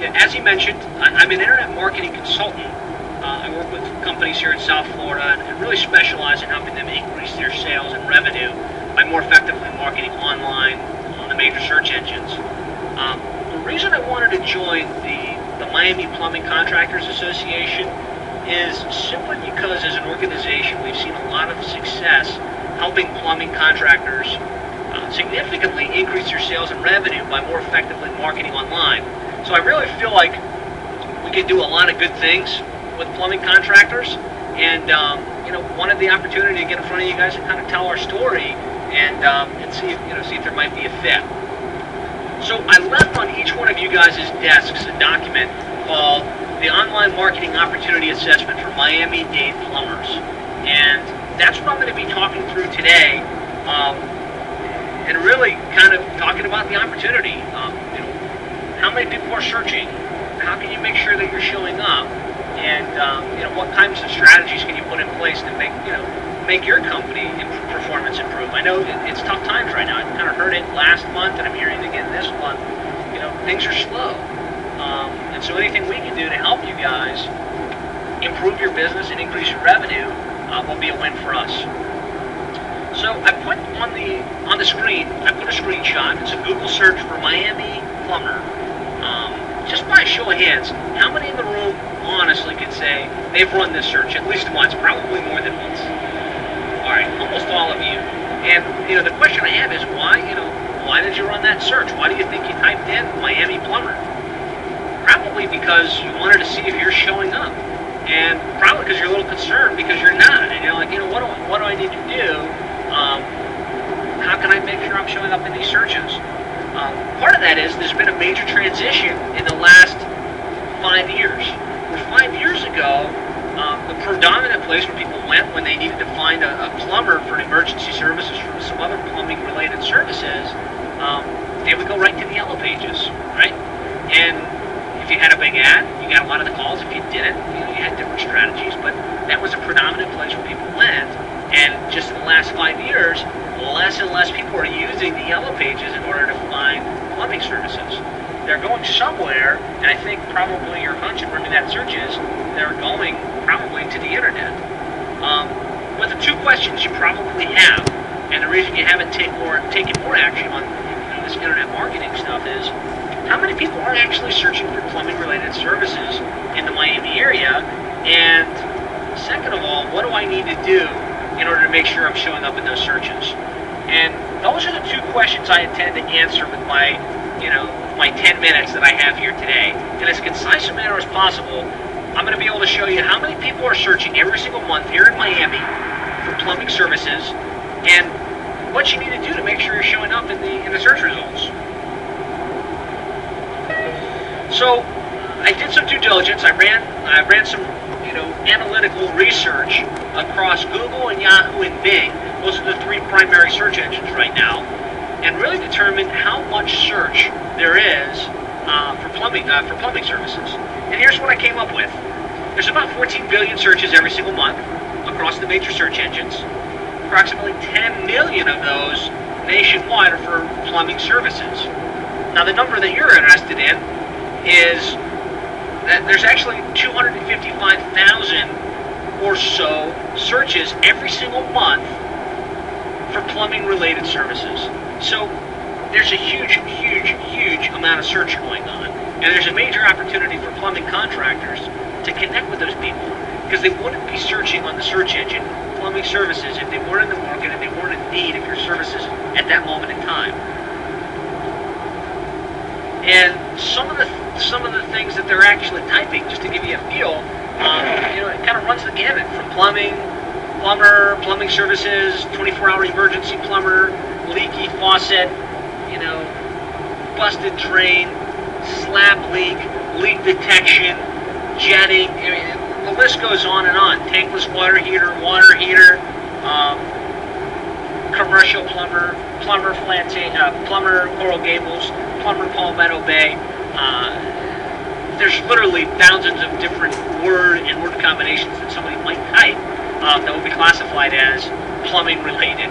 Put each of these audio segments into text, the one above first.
Yeah, as you mentioned, I'm an internet marketing consultant. I work with companies here in South Florida and really specialize in helping them increase their sales and revenue by more effectively marketing online on the major search engines. The reason I wanted to join the Miami Plumbing Contractors Association is simply because as an organization we've seen a lot of success helping plumbing contractors significantly increase their sales and revenue by more effectively marketing online. So I really feel like we can do a lot of good things with plumbing contractors, and wanted the opportunity to get in front of you guys and kind of tell our story and see if there might be a fit. So I left on each one of you guys' desks a document called the Online Marketing Opportunity Assessment for Miami-Dade Plumbers, and that's what I'm going to be talking through today, and really kind of talking about the opportunity. How many people are searching? How can you make sure that you're showing up? And what kinds of strategies can you put in place to make your company performance improve? I know it's tough times right now. I kind of heard it last month, and I'm hearing it again this month. Things are slow, and so anything we can do to help you guys improve your business and increase your revenue will be a win for us. So I put on the screen. I put a screenshot. It's a Google search for Miami plumber. Just by a show of hands, how many in the room honestly could say they've run this search at least once, probably more than once? All right, almost all of you. And the question I have is why did you run that search? Why do you think you typed in Miami plumber? Probably because you wanted to see if you're showing up, and probably because you're a little concerned because you're not. And you're like, what do I need to do? How can I make sure I'm showing up in these searches? Part of that is there's been a major transition in the last 5 years. Where 5 years ago, the predominant place where people went when they needed to find a plumber for emergency services from some other plumbing-related services, they would go right to the Yellow Pages, right? And if you had a big ad, you got a lot of the calls. If you didn't, you had different strategies. But that was a predominant place where people went. And just in the last 5 years, less and less people are using the Yellow Pages in order to find plumbing services. They're going somewhere, and I think probably your hunch in running that search is they're going probably to the internet. But the two questions you probably have, and the reason you haven't taken more action on this internet marketing stuff is, how many people are actually searching for plumbing-related services in the Miami area? And second of all, what do I need to do in order to make sure I'm showing up in those searches? And those are the two questions I intend to answer with my 10 minutes that I have here today. In as concise a manner as possible, I'm going to be able to show you how many people are searching every single month here in Miami for plumbing services, and what you need to do to make sure you're showing up in the search results. So I did some due diligence. I ran some analytical research across Google and Yahoo and Bing. Those are the three primary search engines right now, and really determined how much search there is for plumbing services. And here's what I came up with. There's about 14 billion searches every single month across the major search engines. Approximately 10 million of those nationwide are for plumbing services. Now the number that you're interested in is that there's actually 255,000 or so searches every single month for plumbing related services. So there's a huge amount of search going on, and there's a major opportunity for plumbing contractors to connect with those people, because they wouldn't be searching on the search engine plumbing services if they weren't in the market and they weren't in need of your services at that moment in time. And some of the things that they're actually typing, just to give you a feel, it kind of runs the gamut from plumber, plumbing services, 24-hour emergency plumber, leaky faucet, busted drain, slab leak detection, jetting. The list goes on and on. Tankless water heater, commercial plumber, plumber Coral Gables, plumber Palmetto Bay. There's literally thousands of different word combinations that somebody might type that will be classified as plumbing related.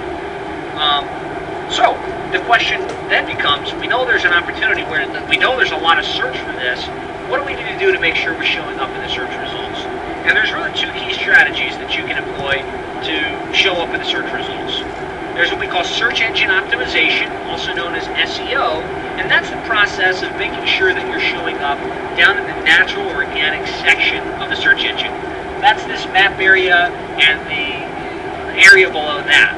So the question then becomes, we know there's an opportunity where we know there's a lot of search for this. what do we need to do to make sure we're showing up in the search results? And there's really two key strategies that you can employ to show up in the search results. There's what we call search engine optimization, also known as SEO, and that's the process of making sure that you're showing up down in the natural organic section of the search engine. That's this map area and the area below that.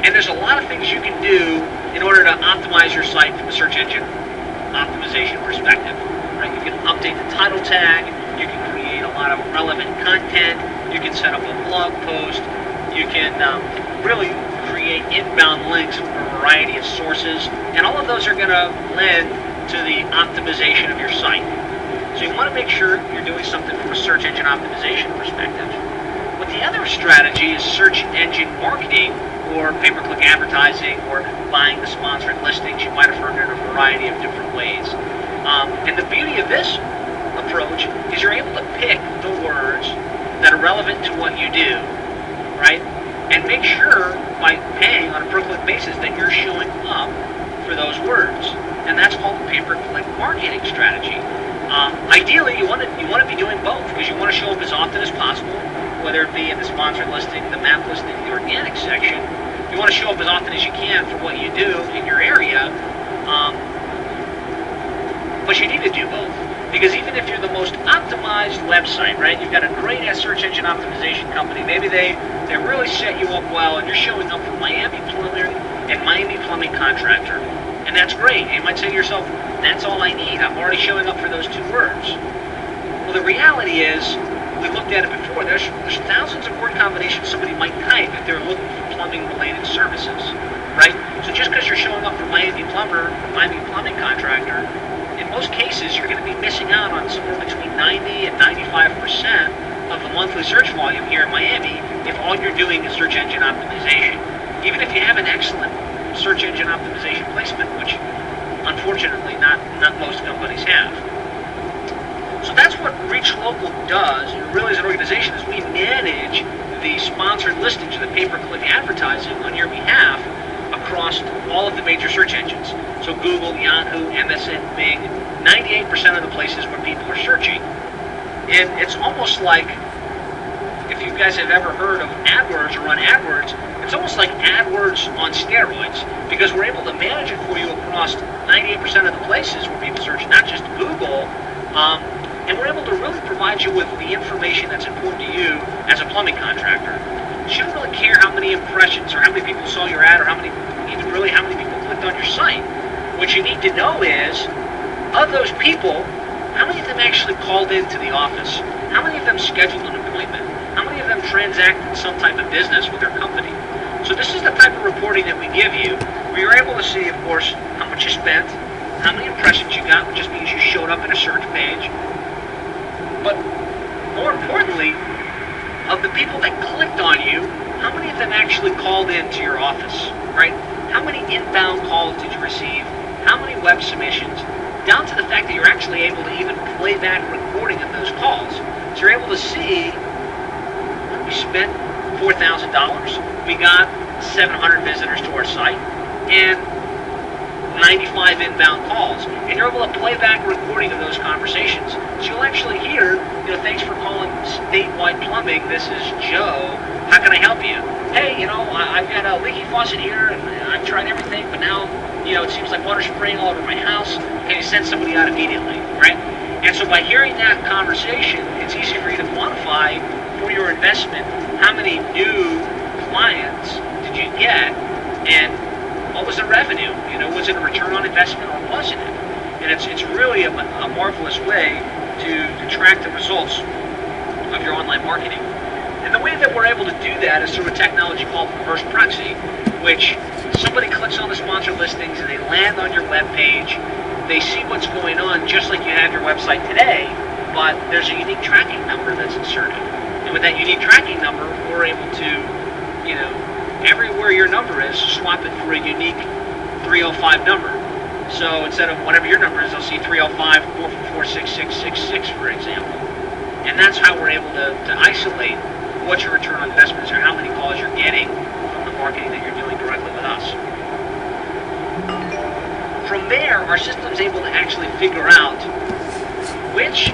And there's a lot of things you can do in order to optimize your site from a search engine optimization perspective. Right? You can update the title tag, you can create a lot of relevant content, you can set up a blog post, you can really create inbound links from a variety of sources, and all of those are going to lend to the optimization of your site. So you want to make sure you're doing something from a search engine optimization perspective. But the other strategy is search engine marketing, or pay-per-click advertising, or buying the sponsored listings. You might have heard it in a variety of different ways. And the beauty of this approach is you're able to pick the words that are relevant to what you do, right? And make sure by paying on a per-click basis that you're showing up for those words. And that's called the pay-per-click marketing strategy. Ideally, you want to be doing both, because you want to show up as often as possible, whether it be in the sponsored listing, the map listing, the organic section. You want to show up as often as you can for what you do in your area. But you need to do both. Because even if you're the most optimized website, right, you've got a great search engine optimization company, maybe they really set you up well, and you're showing up for Miami Plumbing and Miami Plumbing Contractor. And that's great. And you might say to yourself, that's all I need. I'm already showing up for those two words. Well, the reality is, we looked at it before, there's thousands of word combinations somebody might type if they're looking for plumbing-related services, right? So just because you're showing up for Miami Plumber, Miami Plumbing Contractor, in most cases, you're going to be missing out on somewhere between 90 and 95% of the monthly search volume here in Miami if all you're doing is search engine optimization. Even if you have an excellent search engine optimization placement, which unfortunately not most companies have. So that's what Reach Local does, really as an organization, is we manage the sponsored listings or the pay-per-click advertising on your behalf across all of the major search engines. So Google, Yahoo, MSN, Bing, 98% of the places where people are searching. And it's almost like, if you guys have ever heard of AdWords or run AdWords, it's almost like AdWords on steroids, because we're able to manage it for you across 98% of the places where people search, not just Google, and we're able to really provide you with the information that's important to you as a plumbing contractor. You shouldn't really care how many impressions or how many people saw your ad or how many people clicked on your site. What you need to know is, of those people, how many of them actually called into the office? How many of them scheduled an appointment? How many of them transacted some type of business with their company? So this is the type of reporting that we give you, where you're able to see, of course, how much you spent, how many impressions you got, which just means you showed up in a search page. But more importantly, of the people that clicked on you, how many of them actually called into your office, right? How many inbound calls did you receive? How many web submissions? Down to the fact that you're actually able to even play back recording of those calls. So you're able to see, we spent $4,000, we got 700 visitors to our site, and 95 inbound calls, and you're able to play back recording of those conversations. So you'll actually hear, thanks for calling Statewide Plumbing. This is Joe. How can I help you? Hey, I've got a leaky faucet here, and I've tried everything, but now, it seems like water spraying all over my house. Can you send somebody out immediately, right? And so by hearing that conversation, it's easy for you to quantify for your investment how many new clients did you get, and what was the revenue? Was it a return on investment or wasn't it? And it's really a marvelous way to track the results of your online marketing. And the way that we're able to do that is through a technology called reverse proxy, which somebody clicks on the sponsored listings and they land on your web page. They see what's going on just like you have your website today, but there's a unique tracking number that's inserted. And with that unique tracking number, we're able to, everywhere your number is, swap it for a unique 305 number. So instead of whatever your number is, they'll see 305-444-6666, for example. And that's how we're able to isolate what your return on investment is or how many calls you're getting from the marketing that you're doing directly with us. From there, our system's able to actually figure out which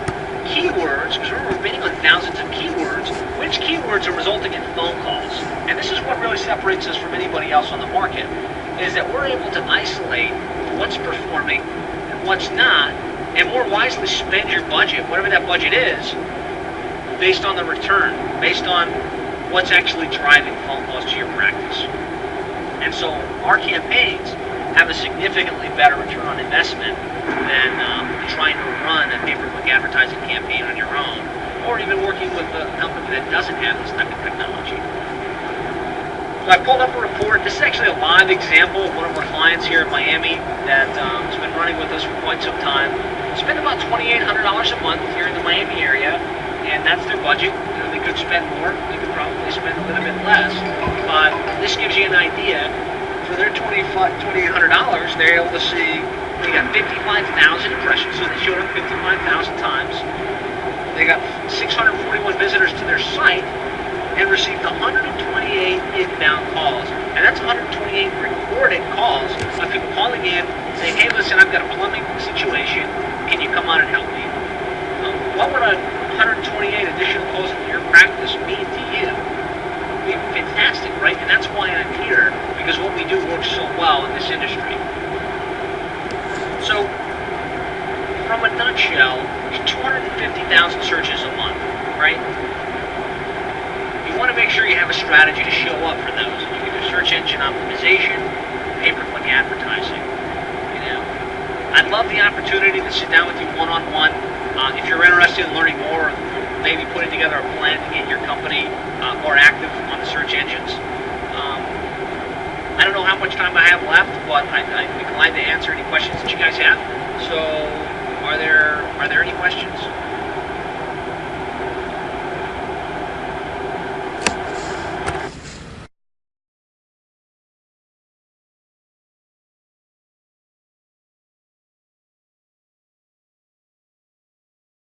keywords, because remember we're bidding on thousands of keywords, which keywords are resulting in phone calls. And this is what really separates us from anybody else on the market, is that we're able to isolate what's performing and what's not, and more wisely spend your budget, whatever that budget is, based on the return, based on what's actually driving phone calls to your practice. And so our campaigns have a significantly better return on investment than trying to run a pay-per-click advertising campaign on your own, or even working with a company that doesn't have this type of technology. So I pulled up a report. This is actually a live example of one of our clients here in Miami that has been running with us for quite some time. Spend about $2,800 a month here in the Miami area, and that's their budget. You know, they could spend more. They could probably spend a little bit less. But this gives you an idea. For their $2,800, they're able to see they got 55,000 impressions, so they showed up 55,000 times. They got 641 visitors to their site and received 128 inbound calls. And that's 128 recorded calls of people calling in saying, hey, listen, I've got a plumbing situation. Can you come out and help me? What would 128 additional calls in your practice mean to you? Fantastic, right? And that's why I'm here, because what we do works so well in this industry. So, from a nutshell, 250,000 searches a month, right? You want to make sure you have a strategy to show up for those. You can do search engine optimization, pay-per-click advertising. You know, I'd love the opportunity to sit down with you one-on-one. If you're interested in learning more, maybe putting together a plan to get your company more active on the search engines. I don't know how much time I have left, but I'd be glad to answer any questions that you guys have. So, are there any questions?